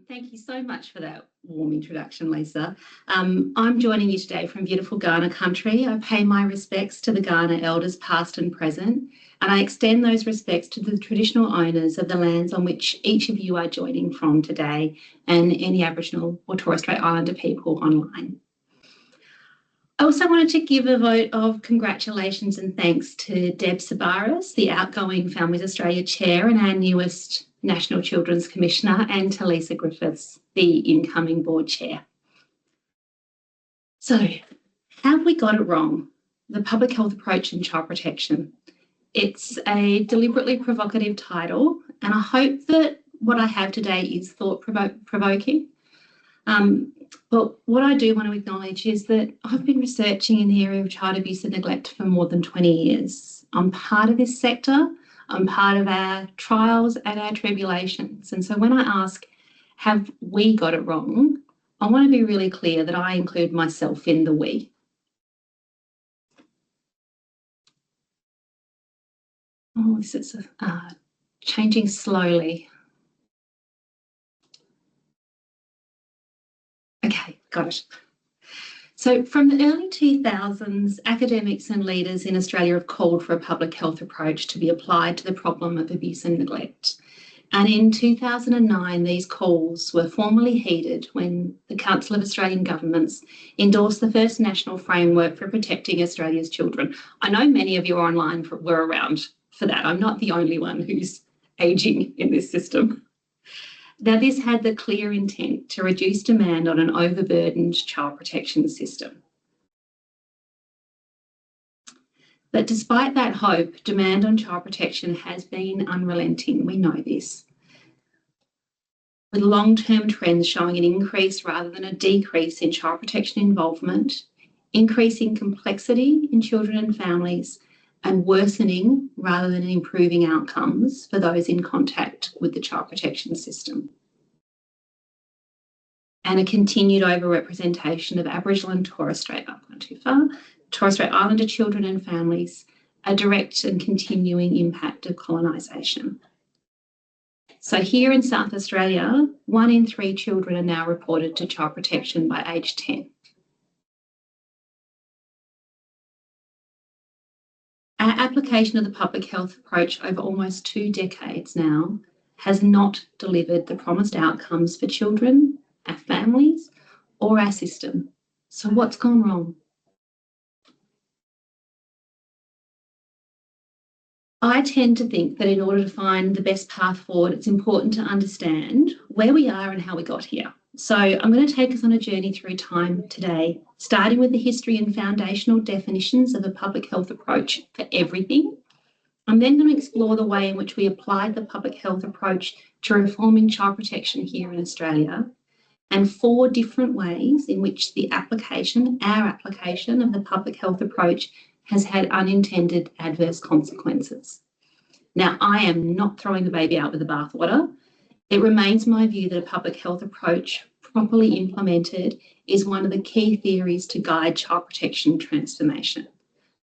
Thank you so much for that warm introduction, Lisa. I'm joining you today from beautiful Ghana country. I pay my respects to the Ghana elders past and present, and I extend those respects to the traditional owners of the lands on which each of you are joining from today and any Aboriginal or Torres Strait Islander people online. I also wanted to give a vote of congratulations and thanks to Deb Sabaris, the outgoing Families Australia Chair and our newest National Children's Commissioner, and to Lisa Griffiths, the incoming Board Chair. So, have we got it wrong? The public health approach in child protection. It's a deliberately provocative title, and I hope that what I have today is thought-provoking. But what I do want to acknowledge is that I've been researching in the area of child abuse and neglect for more than 20 years. I'm part of this sector. I'm part of our trials and our tribulations. And so when I ask, have we got it wrong? I want to be really clear that I include myself in the we. Oh, this is changing slowly. Okay, got it. So from the early 2000s, academics and leaders in Australia have called for a public health approach to be applied to the problem of abuse and neglect. And in 2009, these calls were formally heeded when the Council of Australian Governments endorsed the first national framework for protecting Australia's children. I know many of you online were around for that. I'm not the only one who's ageing in this system. Now, this had the clear intent to reduce demand on an overburdened child protection system. But despite that hope, demand on child protection has been unrelenting. We know this. With long-term trends showing an increase rather than a decrease in child protection involvement, increasing complexity in children and families, and worsening rather than improving outcomes for those in contact with the child protection system. And a continued overrepresentation of Aboriginal and Torres Strait Islander children and families, a direct and continuing impact of colonisation. So here in South Australia, 1 in 3 children are now reported to child protection by age 10. Our application of the public health approach over almost 2 decades now has not delivered the promised outcomes for children, our families, or our system. So what's gone wrong? I tend to think that in order to find the best path forward, it's important to understand where we are and how we got here. So I'm going to take us on a journey through time today, starting with the history and foundational definitions of a public health approach for everything. I'm then going to explore the way in which we applied the public health approach to reforming child protection here in Australia, and 4 different ways in which our application of the public health approach has had unintended adverse consequences. Now, I am not throwing the baby out with the bathwater. It remains my view that a public health approach properly implemented is one of the key theories to guide child protection transformation.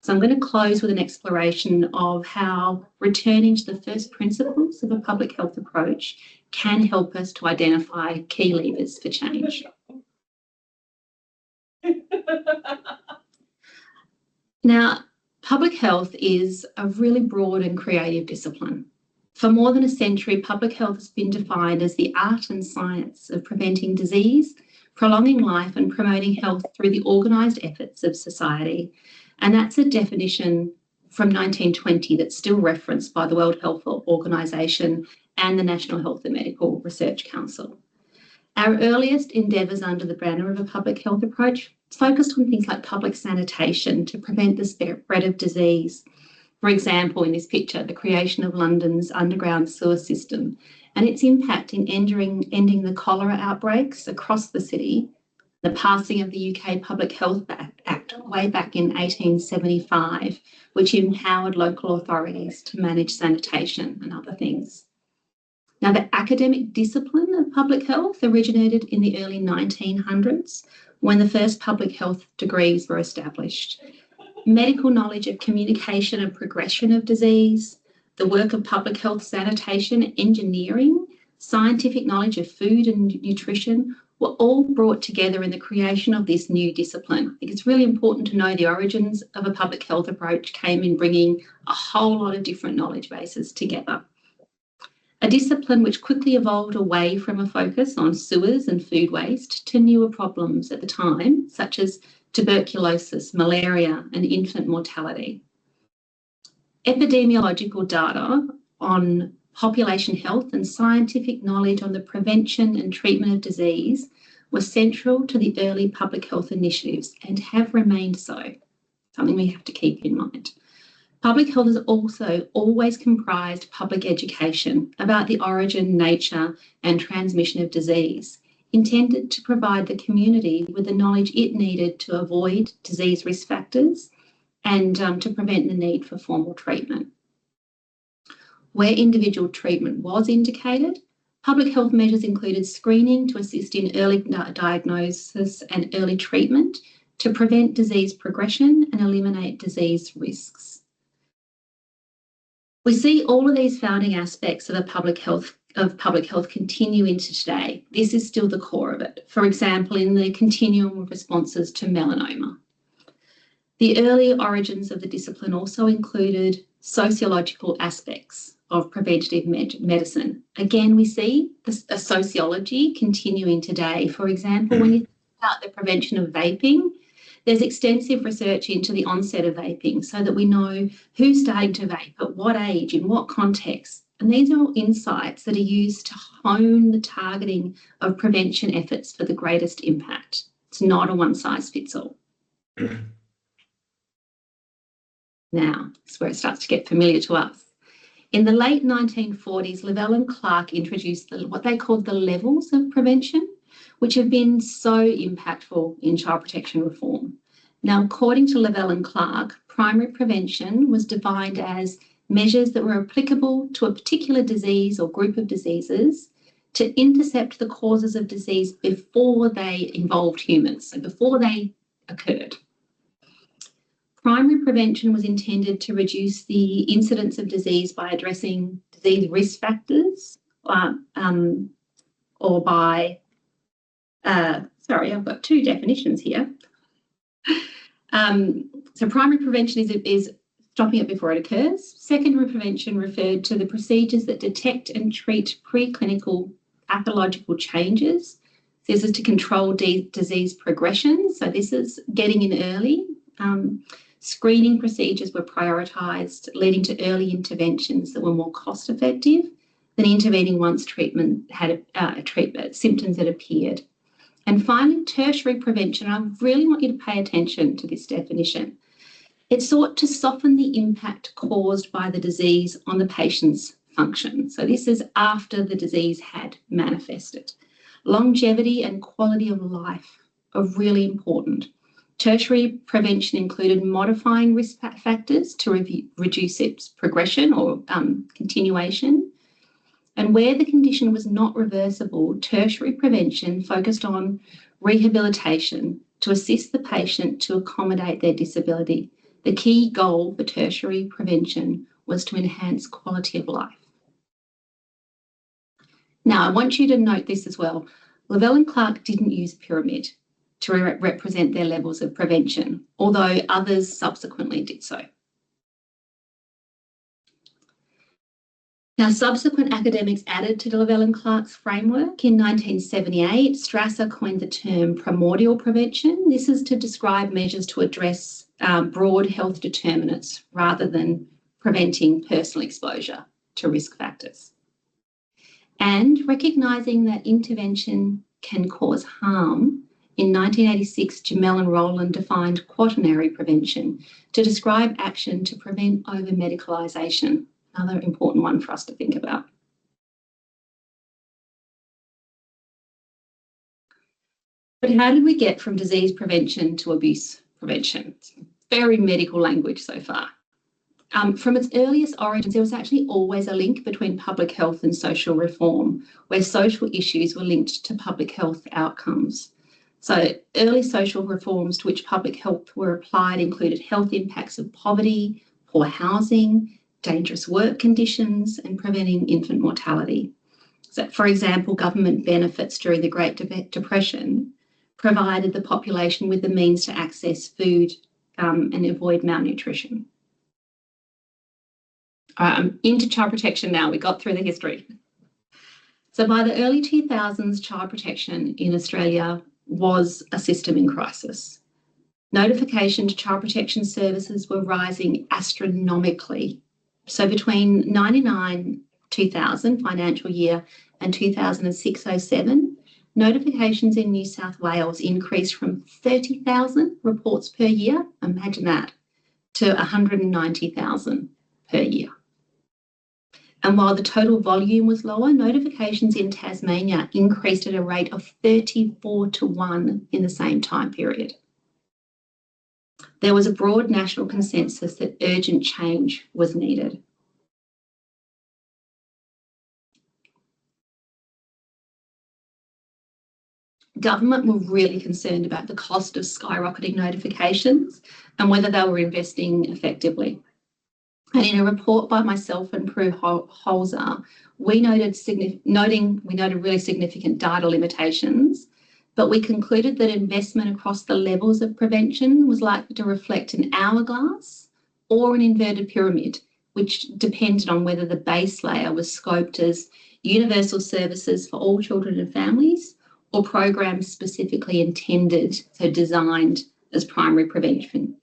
So I'm going to close with an exploration of how returning to the first principles of a public health approach can help us to identify key levers for change. Now, public health is a really broad and creative discipline. For more than a century, public health has been defined as the art and science of preventing disease, prolonging life and promoting health through the organised efforts of society. And that's a definition from 1920 that's still referenced by the World Health Organisation and the National Health and Medical Research Council. Our earliest endeavours under the banner of a public health approach focused on things like public sanitation to prevent the spread of disease. For example, in this picture, the creation of London's underground sewer system and its impact in ending the cholera outbreaks across the city, the passing of the UK Public Health Act way back in 1875, which empowered local authorities to manage sanitation and other things. Now, the academic discipline of public health originated in the early 1900s when the first public health degrees were established. Medical knowledge of communication and progression of disease, the work of public health sanitation, engineering, scientific knowledge of food and nutrition were all brought together in the creation of this new discipline. I think it's really important to know the origins of a public health approach came in bringing a whole lot of different knowledge bases together. A discipline which quickly evolved away from a focus on sewers and food waste to newer problems at the time, such as tuberculosis, malaria, and infant mortality. Epidemiological data on population health and scientific knowledge on the prevention and treatment of disease were central to the early public health initiatives and have remained so, something we have to keep in mind. Public health has also always comprised public education about the origin, nature, and transmission of disease, intended to provide the community with the knowledge it needed to avoid disease risk factors and to prevent the need for formal treatment. Where individual treatment was indicated, public health measures included screening to assist in early diagnosis and early treatment to prevent disease progression and eliminate disease risks. We see all of these founding aspects of public health continue into today. This is still the core of it. For example, in the continuum of responses to melanoma. The early origins of the discipline also included sociological aspects of preventative medicine. Again, we see a sociology continuing today. For example, when you think about the prevention of vaping, there's extensive research into the onset of vaping so that we know who's starting to vape, at what age, in what context. And these are all insights that are used to hone the targeting of prevention efforts for the greatest impact. It's not a one-size-fits-all. Now, this is where it starts to get familiar to us. In the late 1940s, Lavelle and Clark introduced what they called the levels of prevention, which have been so impactful in child protection reform. Now, according to Lavelle and Clark, primary prevention was defined as measures that were applicable to a particular disease or group of diseases to intercept the causes of disease before they involved humans, so before they occurred. Primary prevention was intended to reduce the incidence of disease by addressing disease risk factors or by, sorry, I've got two definitions here. So primary prevention is stopping it before it occurs. Secondary prevention referred to the procedures that detect and treat preclinical pathological changes. This is to control disease progression. So this is getting in early. Screening procedures were prioritised, leading to early interventions that were more cost effective than intervening once treatment had symptoms had appeared. And finally, tertiary prevention. I really want you to pay attention to this definition. It sought to soften the impact caused by the disease on the patient's function. So this is after the disease had manifested. Longevity and quality of life are really important. Tertiary prevention included modifying risk factors to reduce its progression or continuation. And where the condition was not reversible, tertiary prevention focused on rehabilitation to assist the patient to accommodate their disability. The key goal for tertiary prevention was to enhance quality of life. Now, I want you to note this as well. Lavelle and Clark didn't use a pyramid to represent their levels of prevention, although others subsequently did so. Now, subsequent academics added to Lavelle and Clark's framework. In 1978, Strasser coined the term primordial prevention. This is to describe measures to address broad health determinants rather than preventing personal exposure to risk factors. And recognising that intervention can cause harm, in 1986, Jamel and Rowland defined quaternary prevention to describe action to prevent over-medicalisation. Another important one for us to think about. But how did we get from disease prevention to abuse prevention? It's very medical language so far. From its earliest origins, there was actually always a link between public health and social reform, where social issues were linked to public health outcomes. So early social reforms to which public health were applied included health impacts of poverty, poor housing, dangerous work conditions, and preventing infant mortality. So, for example, government benefits during the Great Depression provided the population with the means to access food and avoid malnutrition. All right, I'm into child protection now. We got through the history. So by the early 2000s, child protection in Australia was a system in crisis. Notification to child protection services were rising astronomically. So between 2000 financial year and 2006-07, notifications in New South Wales increased from 30,000 reports per year, imagine that, to 190,000 per year. And while the total volume was lower, notifications in Tasmania increased at a rate of 34-1 in the same time period. There was a broad national consensus that urgent change was needed. Government were really concerned about the cost of skyrocketing notifications and whether they were investing effectively. And in a report by myself and Prue Holzer, we noted really significant data limitations, but we concluded that investment across the levels of prevention was likely to reflect an hourglass or an inverted pyramid, which depended on whether the base layer was scoped as universal services for all children and families or programs specifically intended, so designed as primary prevention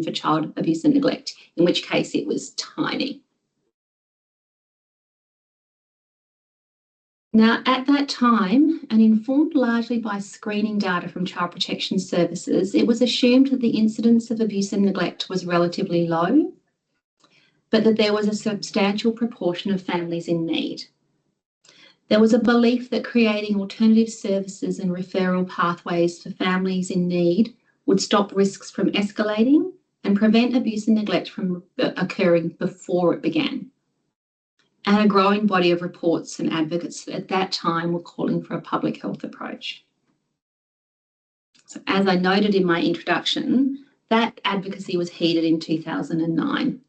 for child abuse and neglect, in which case it was tiny. Now, at that time, and informed largely by screening data from child protection services, it was assumed that the incidence of abuse and neglect was relatively low, but that there was a substantial proportion of families in need. There was a belief that creating alternative services and referral pathways for families in need would stop risks from escalating and prevent abuse and neglect from occurring before it began. And a growing body of reports and advocates at that time were calling for a public health approach. So as I noted in my introduction, that advocacy was heated in 2009.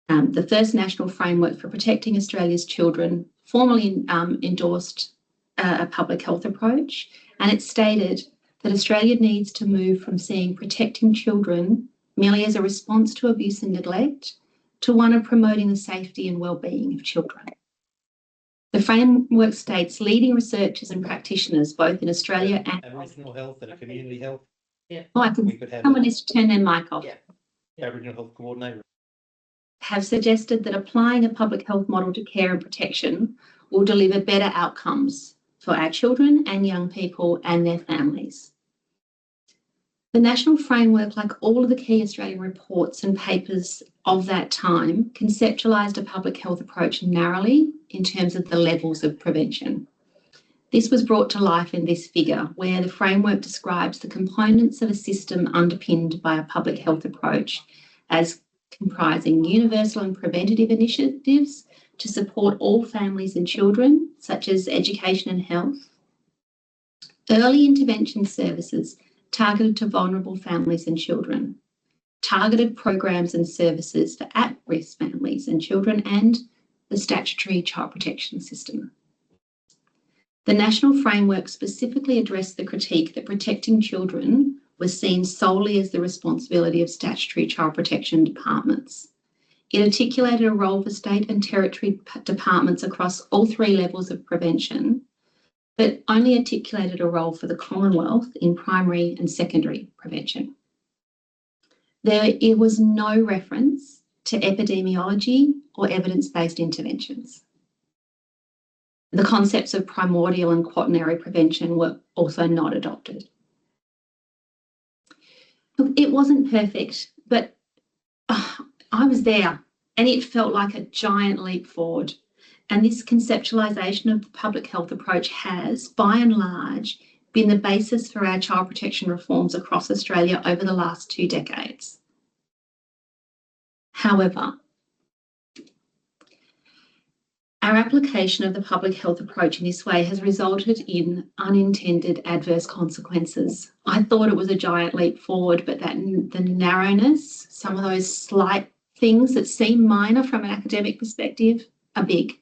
The first National Framework for Protecting Australia's Children formally endorsed a public health approach, and it stated that Australia needs to move from seeing protecting children merely as a response to abuse and neglect to one of promoting the safety and well-being of children. The framework states leading researchers and practitioners, both in Australia and Aboriginal health and community health. Yeah. Oh, someone needs to turn their mic off. Yeah. Aboriginal health coordinator. Have suggested that applying a public health model to care and protection will deliver better outcomes for our children and young people and their families. The national framework, like all of the key Australian reports and papers of that time, conceptualised a public health approach narrowly in terms of the levels of prevention. This was brought to life in this figure, where the framework describes the components of a system underpinned by a public health approach as comprising universal and preventative initiatives to support all families and children, such as education and health, early intervention services targeted to vulnerable families and children, targeted programs and services for at-risk families and children, and the statutory child protection system. The national framework specifically addressed the critique that protecting children was seen solely as the responsibility of statutory child protection departments. It articulated a role for state and territory departments across all three levels of prevention, but only articulated a role for the Commonwealth in primary and secondary prevention. There was no reference to epidemiology or evidence-based interventions. The concepts of primordial and quaternary prevention were also not adopted. Look, it wasn't perfect, but I was there and it felt like a giant leap forward. And this conceptualisation of the public health approach has, by and large, been the basis for our child protection reforms across Australia over the last 2 decades. However, our application of the public health approach in this way has resulted in unintended adverse consequences. I thought it was a giant leap forward, but the narrowness, some of those slight things that seem minor from an academic perspective, are big.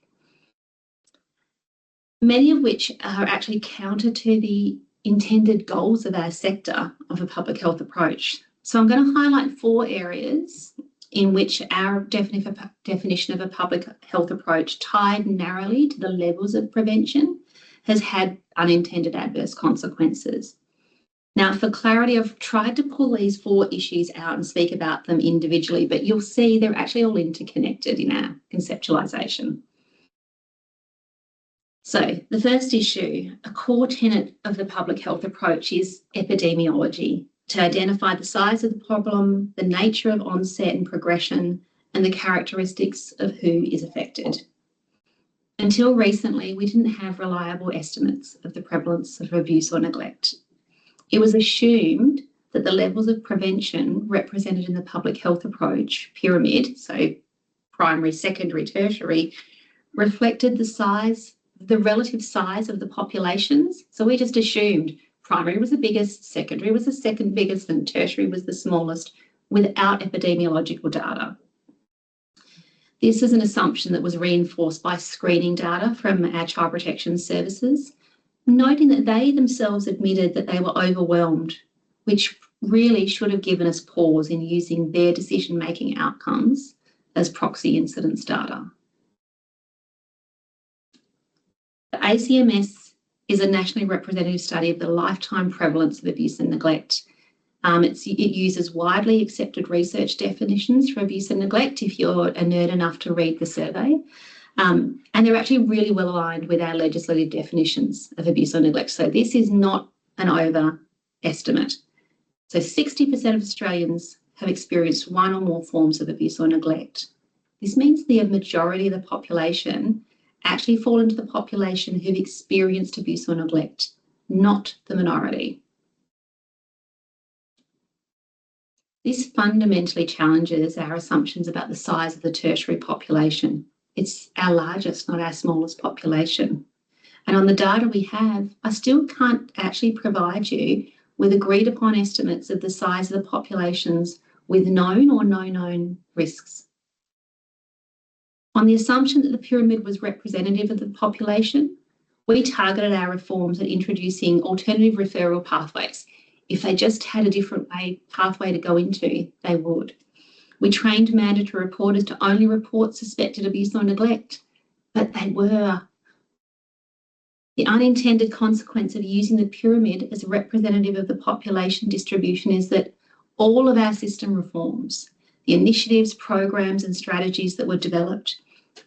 many of which are actually counter to the intended goals of our sector of a public health approach. So I'm going to highlight 4 areas in which our definition of a public health approach tied narrowly to the levels of prevention has had unintended adverse consequences. Now, for clarity, I've tried to pull these 4 issues out and speak about them individually, but you'll see they're actually all interconnected in our conceptualisation. So the first issue, a core tenet of the public health approach is epidemiology, to identify the size of the problem, the nature of onset and progression, and the characteristics of who is affected. Until recently, we didn't have reliable estimates of the prevalence of abuse or neglect. It was assumed that the levels of prevention represented in the public health approach pyramid, so primary, secondary, tertiary, reflected the relative size of the populations. So we just assumed primary was the biggest, secondary was the second biggest, and tertiary was the smallest, without epidemiological data. This is an assumption that was reinforced by screening data from our child protection services, noting that they themselves admitted that they were overwhelmed, which really should have given us pause in using their decision-making outcomes as proxy incidence data. The ACMS is a nationally representative study of the lifetime prevalence of abuse and neglect. It uses widely accepted research definitions for abuse and neglect if you're a nerd enough to read the survey. And they're actually really well aligned with our legislative definitions of abuse or neglect. So this is not an overestimate. So 60% of Australians have experienced one or more forms of abuse or neglect. This means the majority of the population actually fall into the population who've experienced abuse or neglect, not the minority. This fundamentally challenges our assumptions about the size of the tertiary population. It's our largest, not our smallest population. And on the data we have, I still can't actually provide you with agreed upon estimates of the size of the populations with known or no known risks. On the assumption that the pyramid was representative of the population, we targeted our reforms at introducing alternative referral pathways. If they just had a different pathway to go into, they would. We trained mandatory reporters to only report suspected abuse or neglect, but they were. The unintended consequence of using the pyramid as representative of the population distribution is that all of our system reforms, the initiatives, programs and strategies that were developed,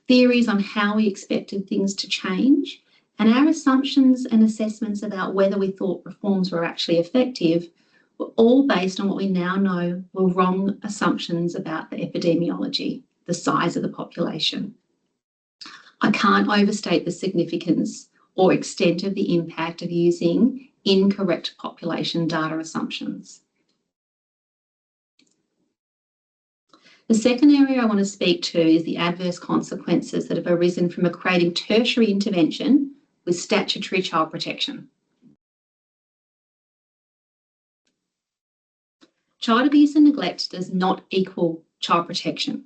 theories on how we expected things to change, and our assumptions and assessments about whether we thought reforms were actually effective were all based on what we now know were wrong assumptions about the epidemiology, the size of the population. I can't overstate the significance or extent of the impact of using incorrect population data assumptions. The second area I want to speak to is the adverse consequences that have arisen from equating tertiary intervention with statutory child protection. Child abuse and neglect does not equal child protection.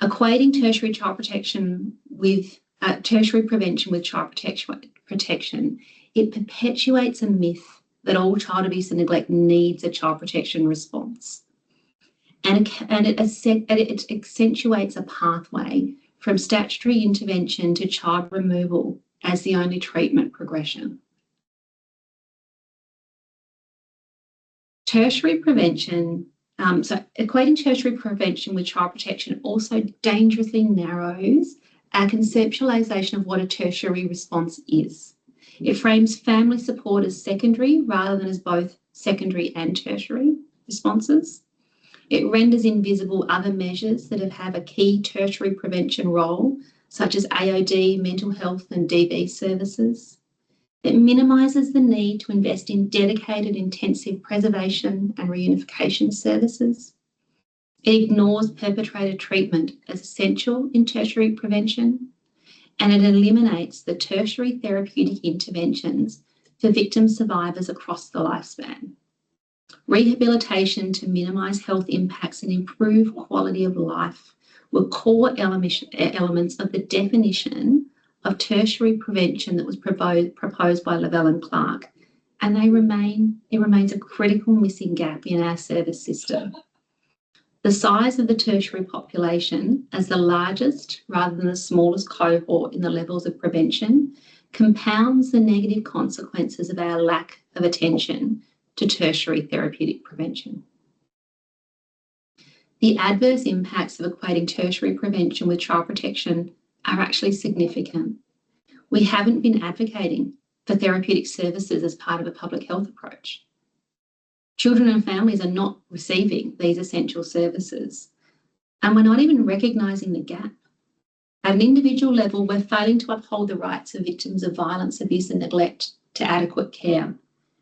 Equating tertiary child protection with tertiary prevention with child protection, it perpetuates a myth that all child abuse and neglect needs a child protection response. And it accentuates a pathway from statutory intervention to child removal as the only treatment progression. Tertiary prevention, so equating tertiary prevention with child protection also dangerously narrows our conceptualisation of what a tertiary response is. It frames family support as secondary rather than as both secondary and tertiary responses. It renders invisible other measures that have a key tertiary prevention role, such as AOD, mental health and DV services. It minimises the need to invest in dedicated intensive preservation and reunification services. It ignores perpetrator treatment as essential in tertiary prevention, and it eliminates the tertiary therapeutic interventions for victim survivors across the lifespan. Rehabilitation to minimise health impacts and improve quality of life were core elements of the definition of tertiary prevention that was proposed by Lavelle and Clark, and it remains a critical missing gap in our service system. The size of the tertiary population as the largest rather than the smallest cohort in the levels of prevention compounds the negative consequences of our lack of attention to tertiary therapeutic prevention. The adverse impacts of equating tertiary prevention with child protection are actually significant. We haven't been advocating for therapeutic services as part of a public health approach. Children and families are not receiving these essential services, and we're not even recognising the gap. At an individual level, we're failing to uphold the rights of victims of violence, abuse and neglect to adequate care.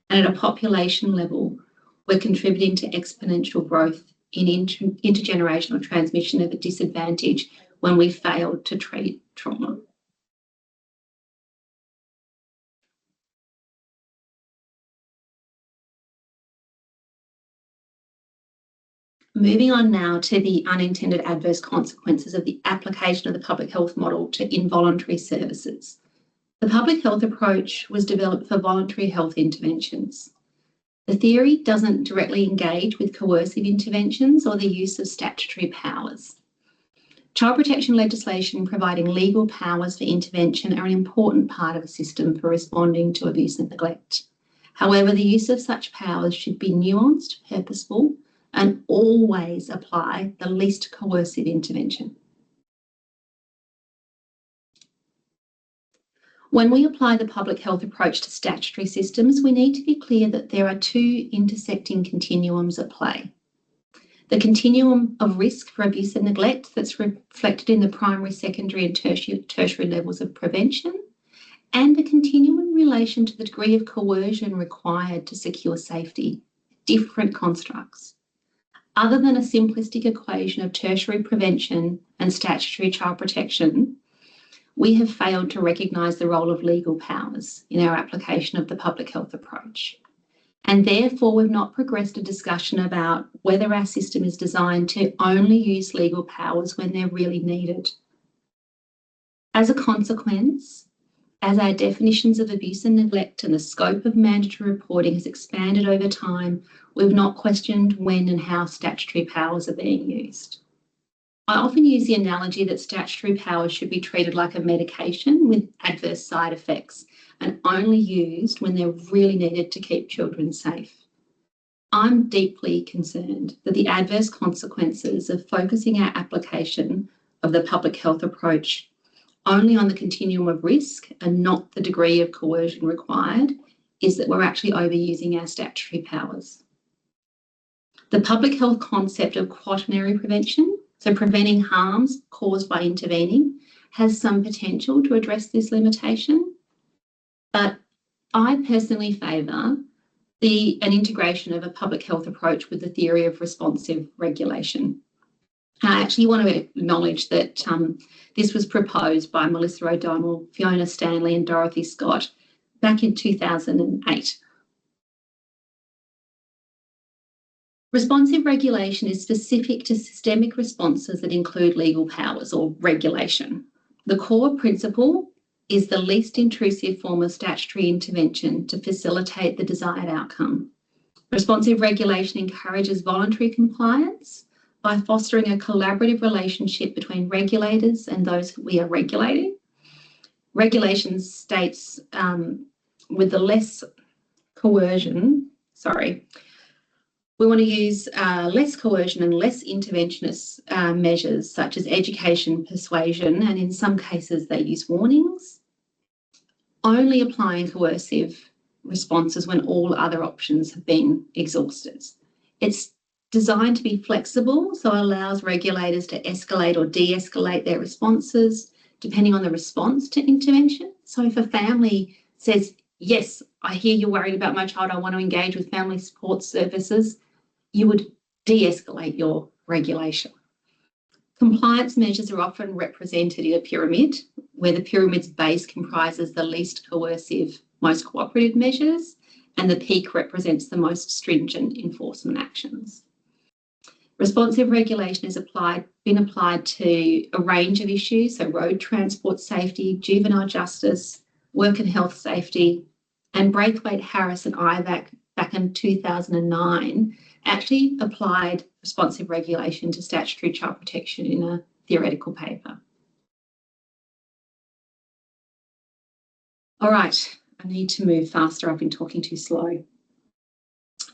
And at a population level, we're contributing to exponential growth in intergenerational transmission of a disadvantage when we fail to treat trauma. Moving on now to the unintended adverse consequences of the application of the public health model to involuntary services. The public health approach was developed for voluntary health interventions. The theory doesn't directly engage with coercive interventions or the use of statutory powers. Child protection legislation providing legal powers for intervention are an important part of a system for responding to abuse and neglect. However, the use of such powers should be nuanced, purposeful, and always apply the least coercive intervention. When we apply the public health approach to statutory systems, we need to be clear that there are two intersecting continuums at play. The continuum of risk for abuse and neglect that's reflected in the primary, secondary and tertiary levels of prevention, and the continuum in relation to the degree of coercion required to secure safety, different constructs. Other than a simplistic equation of tertiary prevention and statutory child protection, we have failed to recognise the role of legal powers in our application of the public health approach. And therefore, we've not progressed a discussion about whether our system is designed to only use legal powers when they're really needed. As a consequence, as our definitions of abuse and neglect and the scope of mandatory reporting has expanded over time, we've not questioned when and how statutory powers are being used. I often use the analogy that statutory powers should be treated like a medication with adverse side effects and only used when they're really needed to keep children safe. I'm deeply concerned that the adverse consequences of focusing our application of the public health approach only on the continuum of risk and not the degree of coercion required is that we're actually overusing our statutory powers. The public health concept of quaternary prevention, so preventing harms caused by intervening, has some potential to address this limitation, but I personally favour an integration of a public health approach with the theory of responsive regulation. I actually want to acknowledge that this was proposed by Melissa O'Donnell, Fiona Stanley and Dorothy Scott back in 2008. Responsive regulation is specific to systemic responses that include legal powers or regulation. The core principle is the least intrusive form of statutory intervention to facilitate the desired outcome. Responsive regulation encourages voluntary compliance by fostering a collaborative relationship between regulators and those we are regulating. Regulation states with the less coercion, we want to use less coercion and less interventionist measures such as education, persuasion, and in some cases they use warnings, only applying coercive responses when all other options have been exhausted. It's designed to be flexible, so it allows regulators to escalate or de-escalate their responses depending on the response to intervention. So if a family says, yes, I hear you're worried about my child, I want to engage with family support services, you would de-escalate your regulation. Compliance measures are often represented in a pyramid, where the pyramid's base comprises the least coercive, most cooperative measures, and the peak represents the most stringent enforcement actions. Responsive regulation has been applied to a range of issues, so road transport safety, juvenile justice, work and health safety, and Braithwaite, Harris and IVAC back in 2009 actually applied responsive regulation to statutory child protection in a theoretical paper. All right, I need to move faster. I've been talking too slow.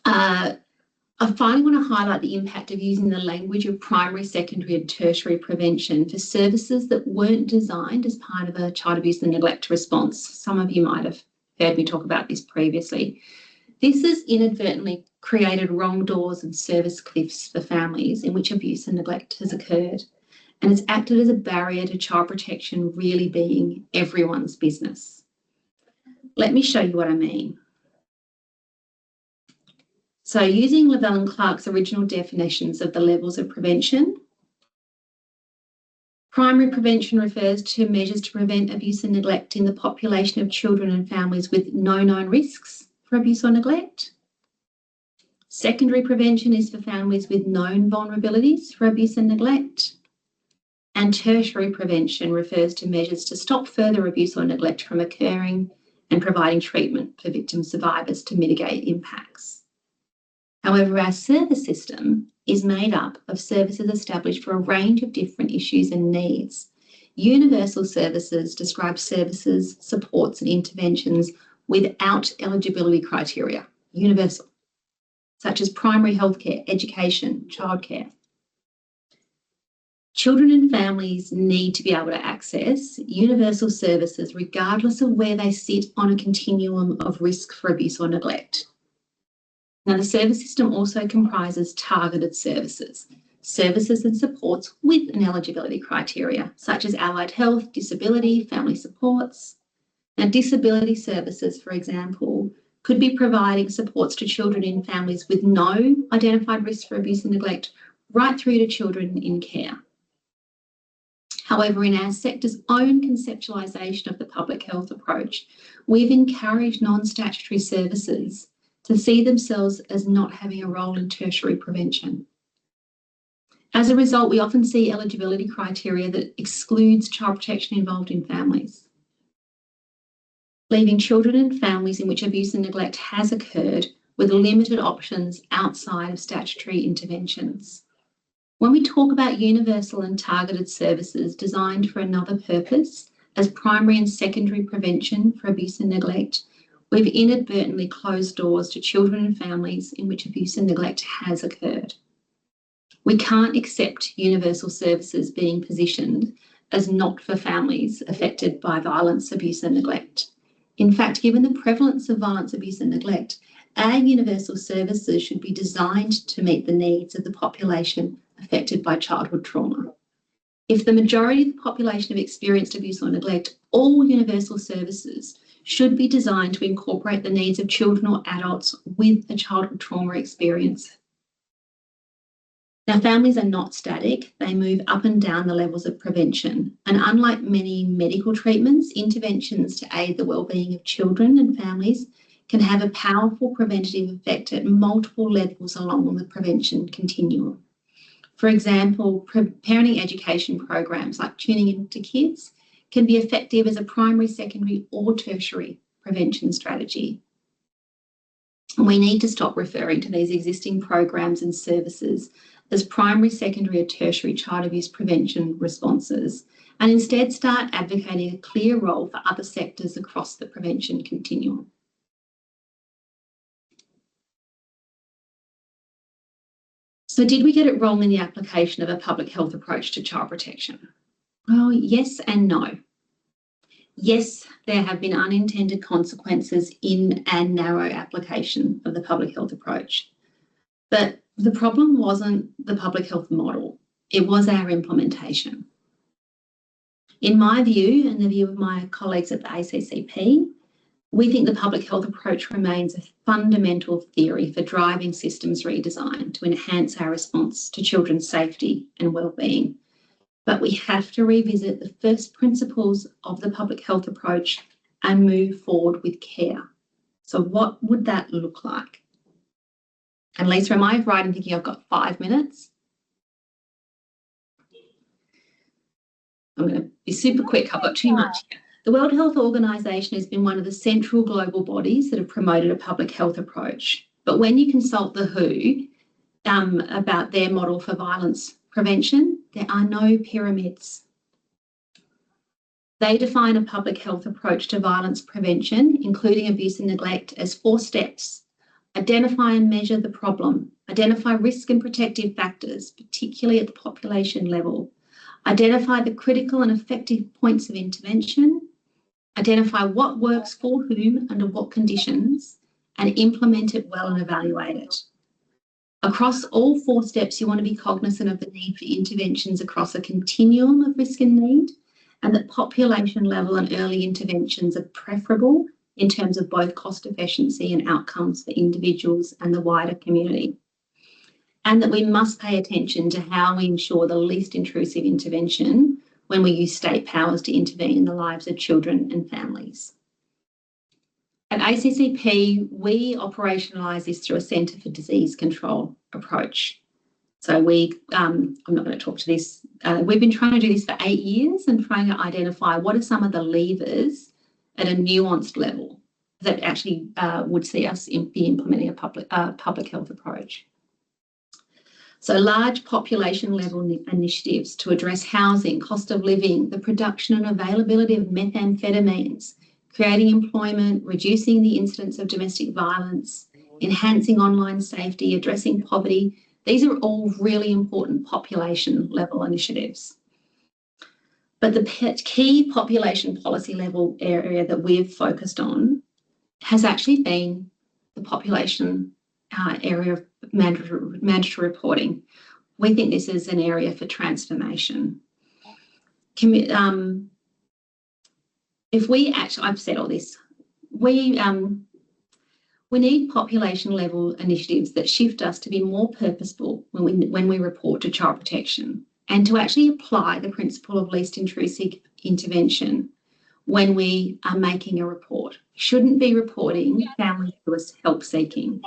I finally want to highlight the impact of using the language of primary, secondary and tertiary prevention for services that weren't designed as part of a child abuse and neglect response. Some of you might have heard me talk about this previously. This has inadvertently created wrong doors and service cliffs for families in which abuse and neglect has occurred, and it's acted as a barrier to child protection really being everyone's business. Let me show you what I mean. So using Lavelle and Clark's original definitions of the levels of prevention, primary prevention refers to measures to prevent abuse and neglect in the population of children and families with no known risks for abuse or neglect. Secondary prevention is for families with known vulnerabilities for abuse and neglect. And tertiary prevention refers to measures to stop further abuse or neglect from occurring and providing treatment for victim survivors to mitigate impacts. However, our service system is made up of services established for a range of different issues and needs. Universal services describe services, supports and interventions without eligibility criteria, universal, such as primary healthcare, education, childcare. Children and families need to be able to access universal services regardless of where they sit on a continuum of risk for abuse or neglect. Now, the service system also comprises targeted services, services and supports with an eligibility criteria, such as allied health, disability, family supports. Now, disability services, for example, could be providing supports to children in families with no identified risk for abuse and neglect, right through to children in care. However, in our sector's own conceptualisation of the public health approach, we've encouraged non-statutory services to see themselves as not having a role in tertiary prevention. As a result, we often see eligibility criteria that excludes child protection involved in families, leaving children and families in which abuse and neglect has occurred with limited options outside of statutory interventions. When we talk about universal and targeted services designed for another purpose as primary and secondary prevention for abuse and neglect, we've inadvertently closed doors to children and families in which abuse and neglect has occurred. We can't accept universal services being positioned as not for families affected by violence, abuse and neglect. In fact, given the prevalence of violence, abuse and neglect, our universal services should be designed to meet the needs of the population affected by childhood trauma. If the majority of the population have experienced abuse or neglect, all universal services should be designed to incorporate the needs of children or adults with a childhood trauma experience. Now, families are not static. They move up and down the levels of prevention. And unlike many medical treatments, interventions to aid the wellbeing of children and families can have a powerful preventative effect at multiple levels along the prevention continuum. For example, parenting education programs like tuning into kids can be effective as a primary, secondary or tertiary prevention strategy. And we need to stop referring to these existing programs and services as primary, secondary or tertiary child abuse prevention responses, and instead start advocating a clear role for other sectors across the prevention continuum. So did we get it wrong in the application of a public health approach to child protection? Well, yes and no. Yes, there have been unintended consequences in a narrow application of the public health approach. But the problem wasn't the public health model, it was our implementation. In my view, and the view of my colleagues at the ACCP, we think the public health approach remains a fundamental theory for driving systems redesign to enhance our response to children's safety and wellbeing. But we have to revisit the first principles of the public health approach and move forward with care. So what would that look like? And Lisa, am I right in thinking I've got 5 minutes? I'm going to be super quick. I've got too much here. The World Health Organization has been one of the central global bodies that have promoted a public health approach. But when you consult the WHO about their model for violence prevention, there are no pyramids. They define a public health approach to violence prevention, including abuse and neglect, as 4 steps. Identify and measure the problem. Identify risk and protective factors, particularly at the population level. Identify the critical and effective points of intervention. Identify what works for whom, under what conditions, and implement it well and evaluate it. Across all 4 steps, you want to be cognizant of the need for interventions across a continuum of risk and need, and that population level and early interventions are preferable in terms of both cost efficiency and outcomes for individuals and the wider community. And that we must pay attention to how we ensure the least intrusive intervention when we use state powers to intervene in the lives of children and families. At ACCP, we operationalise this through a Centre for Disease Control approach. So I'm not going to talk to this. We've been trying to do this for 8 years and trying to identify what are some of the levers at a nuanced level that actually would see us be implementing a public health approach. So large population level initiatives to address housing, cost of living, the production and availability of methamphetamines, creating employment, reducing the incidence of domestic violence, enhancing online safety, addressing poverty. These are all really important population level initiatives. But the key population policy level area that we've focused on has actually been the population area of mandatory reporting. We think this is an area for transformation. If we actually, I've said all this, we need population level initiatives that shift us to be more purposeful when we report to child protection, and to actually apply the principle of least intrusive intervention when we are making a report. Shouldn't be reporting families who are help seeking.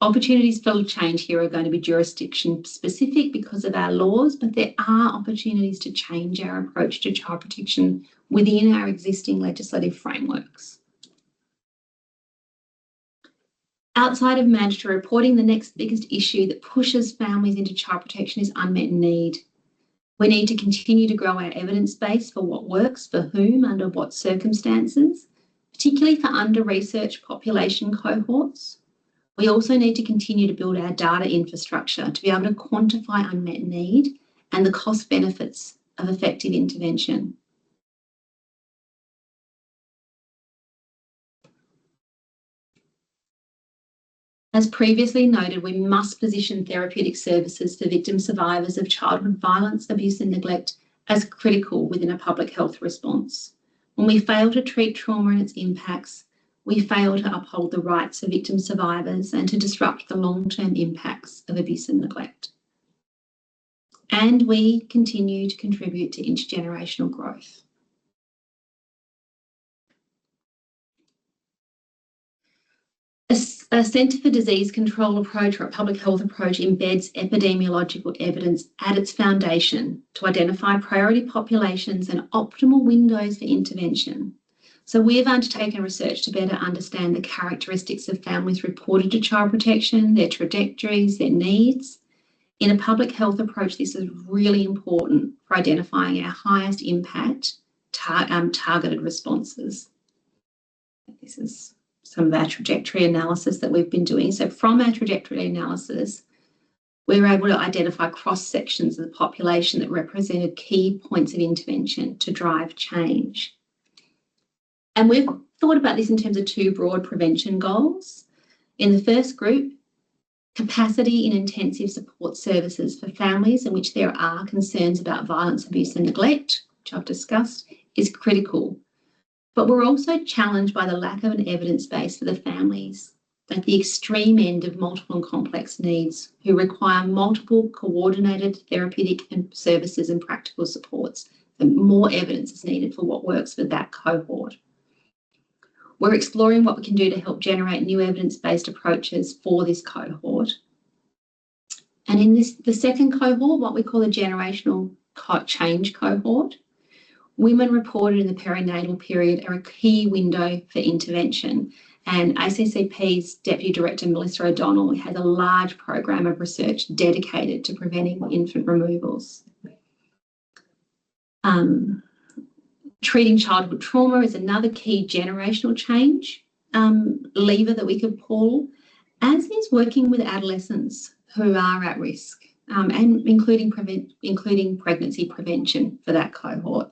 Opportunities for change here are going to be jurisdiction specific because of our laws, but there are opportunities to change our approach to child protection within our existing legislative frameworks. Outside of mandatory reporting, the next biggest issue that pushes families into child protection is unmet need. We need to continue to grow our evidence base for what works for whom, under what circumstances, particularly for under-researched population cohorts. We also need to continue to build our data infrastructure to be able to quantify unmet need and the cost benefits of effective intervention. As previously noted, we must position therapeutic services for victim survivors of childhood violence, abuse and neglect as critical within a public health response. When we fail to treat trauma and its impacts, we fail to uphold the rights of victim survivors and to disrupt the long-term impacts of abuse and neglect. And we continue to contribute to intergenerational growth. A Centre for Disease Control approach, or a public health approach, embeds epidemiological evidence at its foundation to identify priority populations and optimal windows for intervention. So we have undertaken research to better understand the characteristics of families reported to child protection, their trajectories, their needs. In a public health approach, this is really important for identifying our highest impact targeted responses. This is some of our trajectory analysis that we've been doing. So from our trajectory analysis, we were able to identify cross-sections of the population that represented key points of intervention to drive change. And we've thought about this in terms of 2 broad prevention goals. In the first group, capacity in intensive support services for families in which there are concerns about violence, abuse and neglect, which I've discussed, is critical. But we're also challenged by the lack of an evidence base for the families at the extreme end of multiple and complex needs who require multiple coordinated therapeutic and services and practical supports. And more evidence is needed for what works for that cohort. We're exploring what we can do to help generate new evidence-based approaches for this cohort. And in the second cohort, what we call the generational change cohort. Women reported in the perinatal period are a key window for intervention, and ACCP's Deputy Director Melissa O'Donnell has a large program of research dedicated to preventing infant removals. Treating childhood trauma is another key generational change lever that we could pull, as is working with adolescents who are at risk, and including pregnancy prevention for that cohort.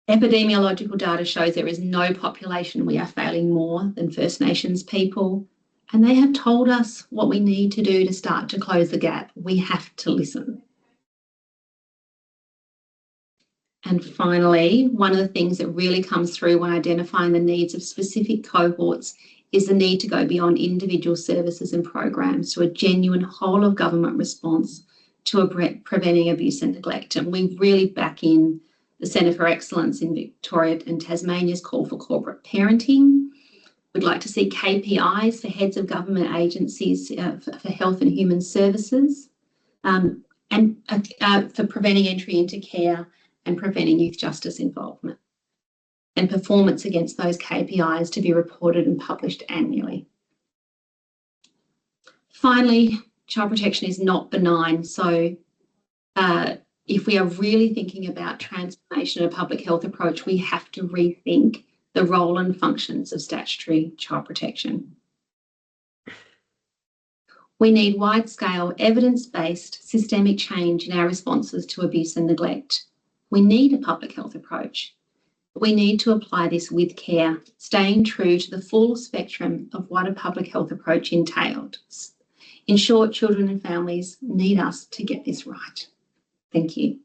Epidemiological data shows there is no population we are failing more than First Nations people, and they have told us what we need to do to start to close the gap. We have to listen. And finally, one of the things that really comes through when identifying the needs of specific cohorts is the need to go beyond individual services and programs to a genuine whole of government response to preventing abuse and neglect. And we really back in the Centre for Excellence in Victoria and Tasmania's call for corporate parenting. We'd like to see KPIs for heads of government agencies for health and human services, and for preventing entry into care and preventing youth justice involvement, and performance against those KPIs to be reported and published annually. Finally, child protection is not benign, so if we are really thinking about transformation of a public health approach, we have to rethink the role and functions of statutory child protection. We need wide-scale, evidence-based, systemic change in our responses to abuse and neglect. We need a public health approach. We need to apply this with care, staying true to the full spectrum of what a public health approach entailed. In short, children and families need us to get this right. Thank you.